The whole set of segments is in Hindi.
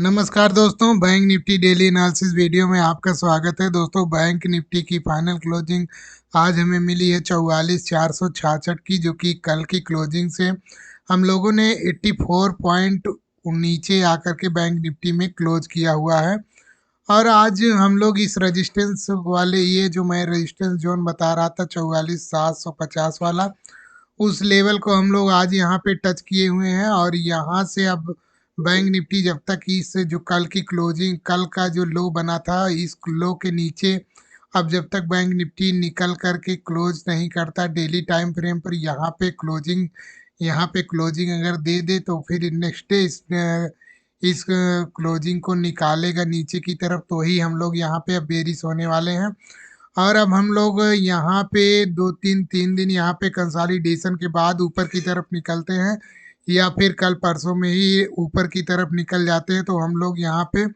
नमस्कार दोस्तों, bank Nifty daily analysis video में आपका स्वागत है। दोस्तों, बैंक निफ्टी की फाइनल क्लोजिंग आज हमें मिली है 44,466 की, जो कि कल की क्लोजिंग से हम लोगों ने 84 पॉइंट नीचे आकर के बैंक निफ्टी में क्लोज किया हुआ है। और आज हम लोग इस रेजिस्टेंस वाले, ये जो मैं रेजिस्टेंस जोन बता रहा था 44,750 वाला, उस लेवल को हम लोग आज यहाँ पे टच किए हुए हैं। और यहाँ से अब बैंक निफ्टी जब तक इस जो कल की क्लोजिंग, कल का जो लो बना था, इस लो के नीचे अब जब तक बैंक निफ्टी निकल करके क्लोज नहीं करता डेली टाइम फ्रेम पर, यहाँ पे क्लोजिंग अगर दे दे तो फिर नेक्स्ट डे इस क्लोजिंग को निकालेगा नीचे की तरफ, तो ही हम लोग यहाँ पे अब बेरिश होने वाले हैं। और अब हम लोग यहाँ पे दो तीन तीन दिन यहाँ पे कंसोलिडेशन के बाद ऊपर की तरफ निकलते हैं, या फिर कल परसों में ही ऊपर की तरफ निकल जाते हैं, तो हम लोग यहाँ पे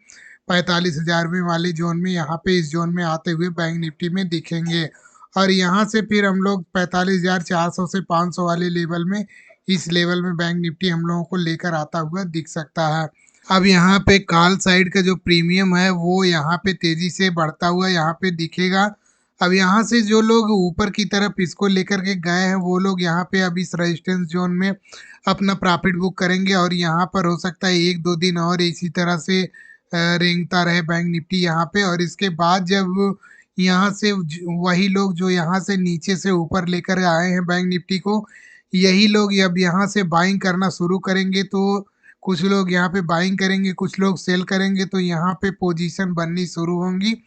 45,000वें वाले जोन में, यहाँ पे इस जोन में आते हुए बैंक निफ्टी में दिखेंगे। और यहाँ से फिर हम लोग 45,400 से 500 वाले लेवल में, इस लेवल में बैंक निफ्टी हम लोगों को लेकर आता हुआ दिख सकता है। अब यहाँ पे कॉल साइड का जो प्रीमियम है वो यहाँ पे तेजी से बढ़ता हुआ यहाँ पे दिखेगा। अब यहाँ से जो लोग ऊपर की तरफ इसको लेकर के गए हैं, वो लोग यहाँ पे अब इस रेजिस्टेंस जोन में अपना प्रॉफिट बुक करेंगे। और यहाँ पर हो सकता है एक दो दिन और इसी तरह से रेंगता रहे बैंक निफ्टी यहाँ पे। और इसके बाद जब यहाँ से वही लोग जो यहाँ से नीचे से ऊपर लेकर आए हैं बैंक निफ्टी को, यही लोग अब यहाँ से बाइंग करना शुरू करेंगे, तो कुछ लोग यहाँ पे बाइंग करेंगे, कुछ लोग सेल करेंगे, तो यहाँ पे पोजीशन बननी शुरू होंगी।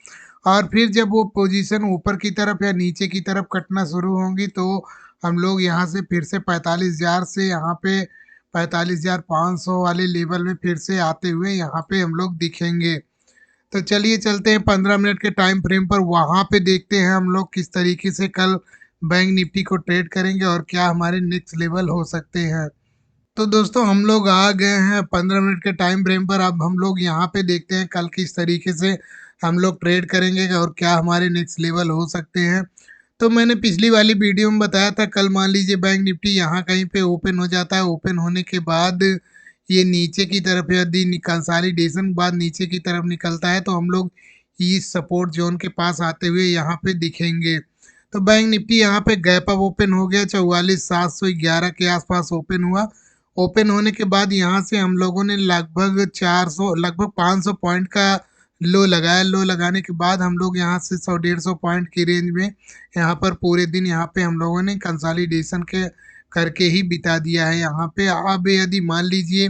और फिर जब वो पोजीशन ऊपर की तरफ या नीचे की तरफ कटना शुरू होंगी, तो हम लोग यहाँ से फिर से 45,000 से यहाँ पे 45,500 वाले लेवल में फिर से आते हुए यहाँ पे हम लोग दिखेंगे। तो चलिए चलते हैं 15 मिनट के टाइम फ्रेम पर, वहाँ पे देखते हैं हम लोग किस तरीके से कल बैंक निफ्टी को ट्रेड करेंगे और क्या हमारे नेक्स्ट लेवल हो सकते हैं। तो दोस्तों, हम लोग आ गए हैं 15 मिनट के टाइम फ्रेम पर। अब हम लोग यहाँ पे देखते हैं कल किस तरीके से हम लोग ट्रेड करेंगे और क्या हमारे नेक्स्ट लेवल हो सकते हैं। तो मैंने पिछली वाली वीडियो में बताया था, कल मान लीजिए बैंक निफ्टी यहाँ कहीं पे ओपन हो जाता है, ओपन होने के बाद ये नीचे की तरफ यदि कंसोलिडेशन के बाद नीचे की तरफ निकलता है, तो हम लोग इस सपोर्ट जोन के पास आते हुए यहाँ पे दिखेंगे। तो बैंक निफ्टी यहाँ पे गैप अप ओपन हो गया, 44,711 के आसपास ओपन हुआ। ओपन होने के बाद यहाँ से हम लोगों ने लगभग 500 पॉइंट का लो लगाया। लो लगाने के बाद हम लोग यहाँ से 100-150 पॉइंट की रेंज में यहाँ पर पूरे दिन यहाँ पे हम लोगों ने कंसोलिडेशन के करके ही बिता दिया है यहाँ पे। अब यदि मान लीजिए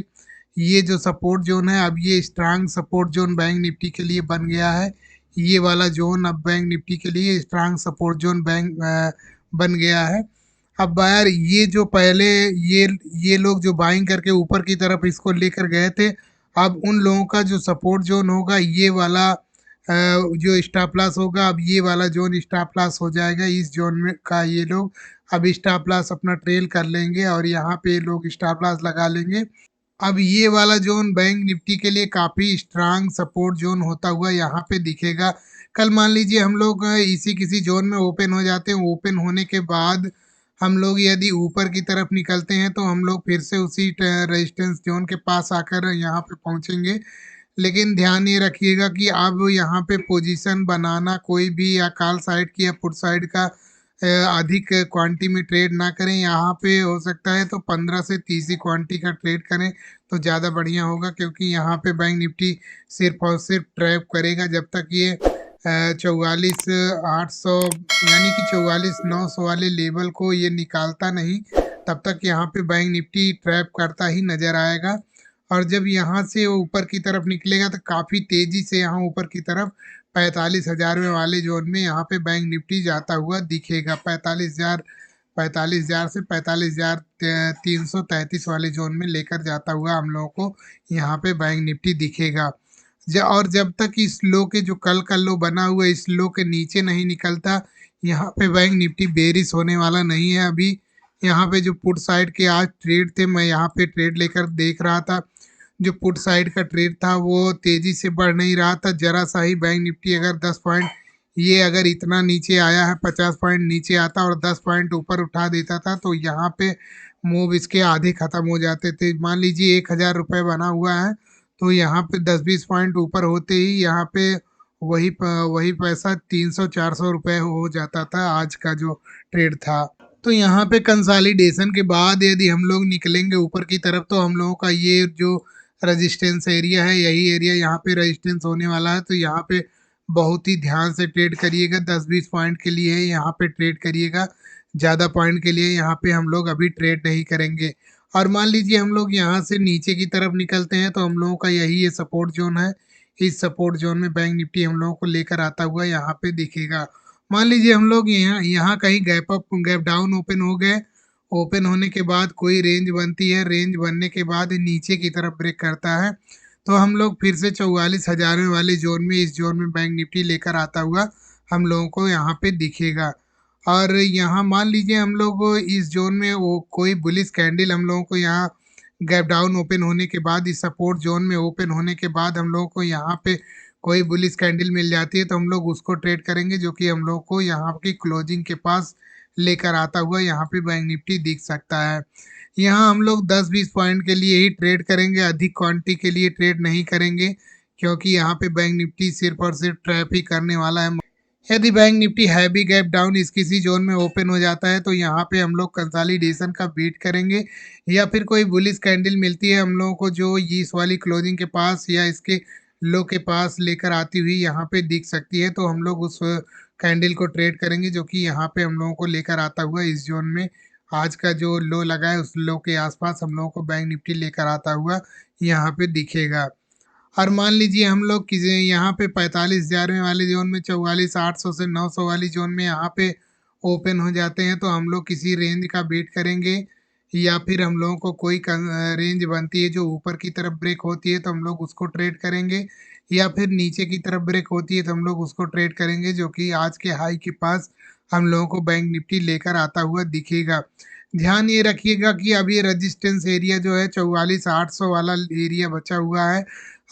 ये जो सपोर्ट जोन है, अब ये strong support zone bank Nifty के लिए बन गया है। ये वाला जोन अब बैंक निफ्टी के लिए स्ट्रांग सपोर्ट जोन बन गया है। अब यार, ये जो पहले ये लोग जो बाइंग करके ऊपर की तरफ इसको लेकर गए थे, अब उन लोगों का जो सपोर्ट जोन होगा, ये वाला जो स्टॉप लॉस होगा, अब ये वाला जोन स्टॉप लॉस हो जाएगा। इस जोन में का ये लोग अब स्टॉप लॉस अपना ट्रेल कर लेंगे और यहाँ पे लोग स्टॉप लॉस लगा लेंगे। अब ये वाला जोन बैंक निफ्टी के लिए काफ़ी स्ट्रांग सपोर्ट जोन होता हुआ यहाँ पे दिखेगा। कल मान लीजिए हम लोग इसी किसी जोन में ओपन हो जाते हैं, ओपन होने के बाद हम लोग यदि ऊपर की तरफ निकलते हैं, तो हम लोग फिर से उसी रेजिस्टेंस जोन के पास आकर यहाँ पे पहुँचेंगे। लेकिन ध्यान ये रखिएगा कि आप यहाँ पे पोजीशन बनाना कोई भी, या कॉल साइड की या पुट साइड का अधिक क्वांटिटी में ट्रेड ना करें। यहाँ पे हो सकता है तो 15 से 30 ही क्वांटिटी का ट्रेड करें तो ज़्यादा बढ़िया होगा, क्योंकि यहाँ पे बैंक निफ्टी सिर्फ और सिर्फ ट्रैप करेगा जब तक ये 44,800 यानी कि 44,900 वाले लेवल को ये निकालता नहीं, तब तक यहाँ पे बैंक निफ्टी ट्रैप करता ही नज़र आएगा। और जब यहाँ से वो ऊपर की तरफ निकलेगा, तो काफ़ी तेज़ी से यहाँ ऊपर की तरफ 45,000वें वाले जोन में यहाँ पे बैंक निफ्टी जाता हुआ दिखेगा। 45,000 से 45,333 वाले जोन में लेकर जाता हुआ हम लोगों को यहाँ पे बैंक निफ्टी दिखेगा। और जब तक इस लो के जो कल का लो बना हुआ है, इस लो के नीचे नहीं निकलता, यहाँ पे बैंक निफ्टी बेरिश होने वाला नहीं है। अभी यहाँ पे जो पुट साइड के आज ट्रेड थे, मैं यहाँ पे ट्रेड लेकर देख रहा था, जो पुट साइड का ट्रेड था वो तेज़ी से बढ़ नहीं रहा था। जरा सा ही बैंक निफ्टी अगर 10 पॉइंट, ये अगर इतना नीचे आया है, 50 पॉइंट नीचे आता और 10 पॉइंट ऊपर उठा देता था, तो यहाँ पे मूव इसके आधे ख़त्म हो जाते थे। मान लीजिए 1,000 रुपये बना हुआ है, तो यहाँ पे 10-20 पॉइंट ऊपर होते ही यहाँ पे वही पैसा 300-400 रुपए हो जाता था आज का जो ट्रेड था। तो यहाँ पे कंसोलिडेशन के बाद यदि हम लोग निकलेंगे ऊपर की तरफ तो हम लोगों का ये जो रेजिस्टेंस एरिया है, यही एरिया यहाँ पे रेजिस्टेंस होने वाला है। तो यहाँ पे बहुत ही ध्यान से ट्रेड करिएगा। 10-20 पॉइंट के लिए यहाँ पे ट्रेड करिएगा, ज़्यादा पॉइंट के लिए यहाँ पे हम लोग अभी ट्रेड नहीं करेंगे। और मान लीजिए हम लोग यहाँ से नीचे की तरफ निकलते हैं तो हम लोगों का यही ये सपोर्ट जोन है। इस सपोर्ट जोन में बैंक निफ्टी हम लोगों को लेकर आता हुआ यहाँ पे दिखेगा। मान लीजिए हम लोग यहाँ यहाँ कहीं गैप डाउन ओपन हो गए। ओपन होने के बाद कोई रेंज बनती है, रेंज बनने के बाद नीचे की तरफ ब्रेक करता है तो हम लोग फिर से 44,000 वाले जोन में, इस जोन में बैंक निफ्टी लेकर आता हुआ हम लोगों को यहाँ पे दिखेगा। और यहाँ मान लीजिए हम लोग इस जोन में वो कोई बुलिश कैंडल हम लोगों को यहाँ गैप डाउन ओपन होने के बाद, इस सपोर्ट जोन में ओपन होने के बाद हम लोगों को यहाँ पे कोई बुलिश कैंडल मिल जाती है तो हम लोग उसको ट्रेड करेंगे, जो कि हम लोग को यहाँ की क्लोजिंग के पास लेकर आता हुआ यहाँ पे बैंक निफ्टी दिख सकता है। यहाँ हम लोग 10-20 पॉइंट के लिए ही ट्रेड करेंगे, अधिक क्वांटिटी के लिए ट्रेड नहीं करेंगे, क्योंकि यहाँ पे बैंक निफ्टी सिर्फ और सिर्फ ट्रैप ही करने वाला है। यदि bank Nifty heavy gap down इस किसी जोन में ओपन हो जाता है तो यहाँ पे हम लोग कंसोलिडेशन का वेट करेंगे, या फिर कोई बुलिश कैंडल मिलती है हम लोगों को जो इस वाली क्लोजिंग के पास या इसके लो के पास लेकर आती हुई यहाँ पे दिख सकती है, तो हम लोग उस कैंडल को ट्रेड करेंगे, जो कि यहाँ पे हम लोगों को लेकर आता हुआ इस जोन में आज का जो लो लगा है उस लो के आसपास हम लोगों को बैंक निफ्टी लेकर आता हुआ यहाँ पे दिखेगा। और मान लीजिए हम लोग किसी यहाँ पे 45,000 वाले जोन में 44,800 से 900 वाली जोन में यहाँ पे ओपन हो जाते हैं तो हम लोग किसी रेंज का वेट करेंगे, या फिर हम लोगों को कोई रेंज बनती है जो ऊपर की तरफ ब्रेक होती है तो हम लोग उसको ट्रेड करेंगे, या फिर नीचे की तरफ ब्रेक होती है तो हम लोग उसको ट्रेड करेंगे, जो कि आज के हाई के पास हम लोगों को बैंक निफ्टी लेकर आता हुआ दिखेगा। ध्यान ये रखिएगा कि अब ये रजिस्टेंस एरिया जो है 44,800 वाला एरिया बचा हुआ है।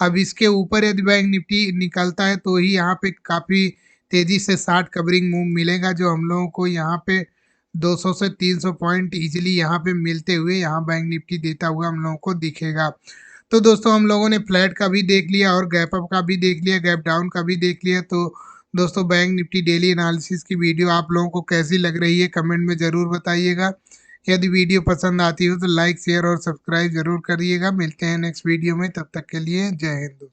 अब इसके ऊपर यदि बैंक निफ्टी निकलता है तो ही यहाँ पे काफ़ी तेज़ी से शार्ट कवरिंग मूव मिलेगा, जो हम लोगों को यहाँ पे 200 से 300 पॉइंट इजीली यहाँ पे मिलते हुए यहाँ बैंक निफ्टी देता हुआ हम लोगों को दिखेगा। तो दोस्तों हम लोगों ने फ्लैट का भी देख लिया और गैप अप का भी देख लिया, गैप डाउन का भी देख लिया। तो दोस्तों बैंक निफ्टी डेली एनालिसिस की वीडियो आप लोगों को कैसी लग रही है कमेंट में ज़रूर बताइएगा। यदि वीडियो पसंद आती हो तो लाइक शेयर और सब्सक्राइब जरूर करिएगा। मिलते हैं नेक्स्ट वीडियो में, तब तक के लिए जय हिंद।